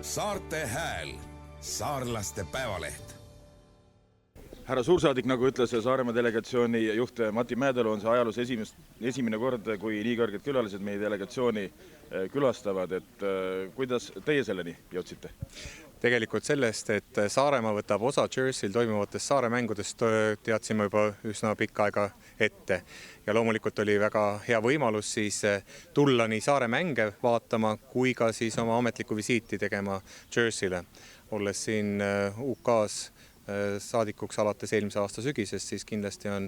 Saarte Hääl, saarlaste päevaleht. Härra suursaadik, nagu ütles Saaremaa delegatsiooni juht Mati Mäedalu, on see ajaloos esimene kord, kui nii kõrged külalised meie delegatsiooni külastavad. Et kuidas teie selleni jõudsite? Tegelikult sellest, et Saaremaa võtab osa Jerseyl toimuvatest saare mängudest, teadsime juba üsna pikka aega ette. Ja loomulikult oli väga hea võimalus siis tulla nii saare mänge vaatama, kui ka siis oma ametlikku visiiti tegema Jerseyle. Olles siin UK-s saadikuks alates eelmise aasta sügisest, siis kindlasti on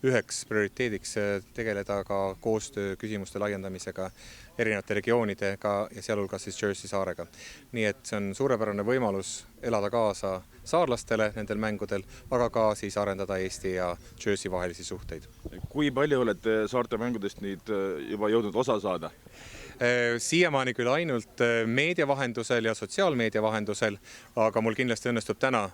üheks prioriteediks tegeleda ka koostöö küsimuste laiendamisega erinevate regioonidega ja sealhulgas siis Jersey saarega. Nii et see on suurepärane võimalus elada kaasa saarlastele nendel mängudel, aga ka siis arendada Eesti ja Jersey vahelisi suhteid. Kui palju olete saarte mängudest nüüd juba jõudnud osa saada? Siiamaani küll ainult meedia vahendusel ja sotsiaalmeedia vahendusel, aga mul kindlasti õnnestub täna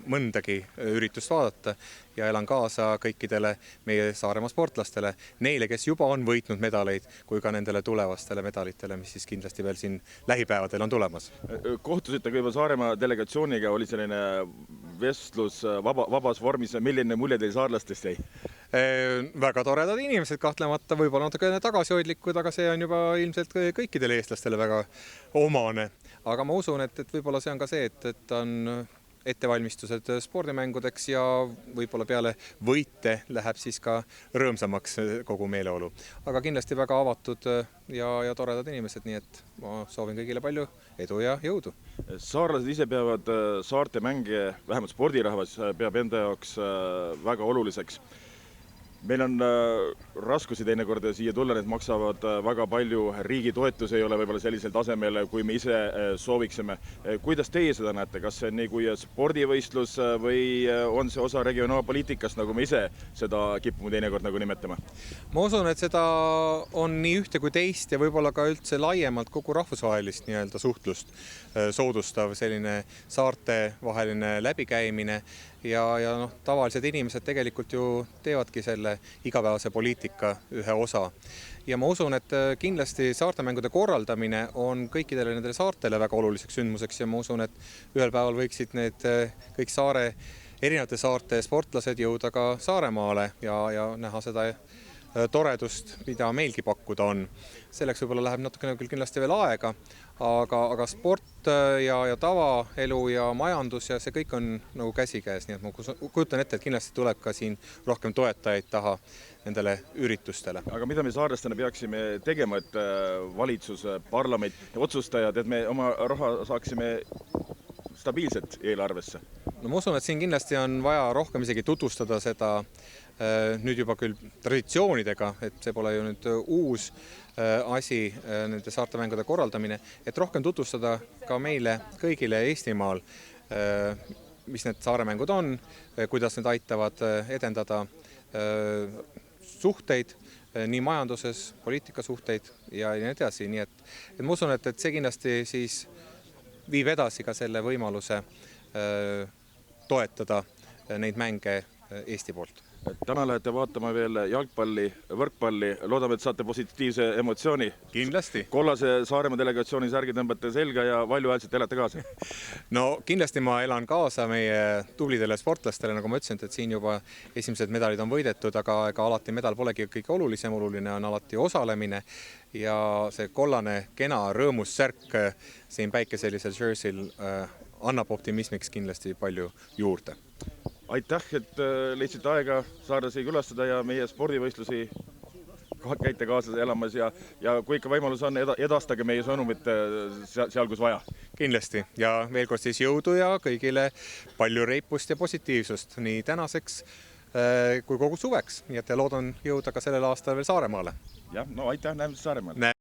mõndagi üritust vaadata ja elan kaasa kõikidele meie Saaremaa sportlastele, neile, kes juba on võitnud medaleid, kui ka nendele tulevastele medalitele, mis siis kindlasti veel siin lähipäevadel on tulemas. Kohtusite juba Saaremaa delegatsiooniga, oli selline vestlus vabas vormis, milline mulje teil saarlastest jäi? Väga toredad inimesed kahtlemata, võib-olla natuke tagasihoidlikud, aga see on juba ilmselt kõikidele eestlastele väga omane. Aga ma usun, et võib-olla see on ka see, et on ettevalmistused spordimängudeks ja võib-olla peale võite läheb siis ka rõõmsamaks kogu meeleolu. Aga kindlasti väga avatud ja toredad inimesed, nii et ma soovin kõigile palju edu ja jõudu. Saarlased ise peavad saarte mänge, vähemalt spordirahvas peab enda jaoks väga oluliseks. Meil on raskusi teinekord siia tulla, need maksavad väga palju, riigi toetus ei ole võib-olla sellisel tasemel, kui me ise sooviksime. Kuidas teie seda näete? Kas see on nii kui spordivõistlus või on see osa regionaalpoliitikast, nagu me ise seda kipume teinekord nagu nimetama? Ma usun, et seda on nii ühte kui teist ja võib-olla ka üldse laiemalt kogu rahvusvahelist nii-öelda suhtlust soodustav selline saarte vaheline läbikäimine ja tavalised inimesed tegelikult ju teevadki selle igapäevase poliitika ühe osa. Ja ma usun, et kindlasti saartemängude korraldamine on kõikidele nendele saartele väga oluliseks sündmuseks ja ma usun, et ühel päeval võiksid need kõik erinevate saarte sportlased jõuda ka Saaremaale ja näha seda toredust, mida meilgi pakkuda on. Selleks võib-olla läheb natukene küll kindlasti veel aega, aga sport ja tavaelu ja majandus ja see kõik on nagu käsikäes, nii et ma kujutan ette, et kindlasti tuleb ka siin rohkem toetajaid taha nendele üritustele. Aga mida me saarlastena peaksime tegema, et valitsus, parlament ja otsustajad, et me oma raha saaksime stabiilselt eelarvesse? No ma usun, et siin kindlasti on vaja rohkem isegi tutvustada seda nüüd juba küll traditsioonidega, et see pole ju nüüd uus asi, nende saartemängude korraldamine, et rohkem tutvustada ka meile kõigile Eestimaal, mis need saaremängud on, kuidas need aitavad edendada suhteid, nii majanduses, poliitikasuhteid ja nii edasi. Nii et ma usun, et see kindlasti siis viib edasi ka selle võimaluse toetada neid mänge Eesti poolt. Täna lähete vaatama veel jalgpalli, võrkpalli. Loodame, et saate positiivse emotsiooni. Kindlasti. Kollase Saaremaa delegatsiooni särgi tõmbate selga ja valjuhäälselt elate kaasa. No kindlasti ma elan kaasa meie tublidele sportlastele, nagu ma ütlesin, et siin juba esimesed medalid on võidetud, aga alati medal polegi kõige olulisem, oluline on alati osalemine ja see kollane kena rõõmus särk siin päikeselisel Jerseyl annab optimismiks kindlasti palju juurde. Aitäh, et leidsite aega saarlasi külastada ja meie spordivõistlusi käite kaasas elamas ja kui ikka võimalus on, edastage meie sõnumit seal, kus vaja. Kindlasti ja veel kord siis jõudu ja kõigile palju reipust ja positiivsust nii tänaseks kui kogu suveks, nii et loodan jõuda ka sellel aastal veel Saaremaale. Ja, no aitäh, näemist Saaremaale.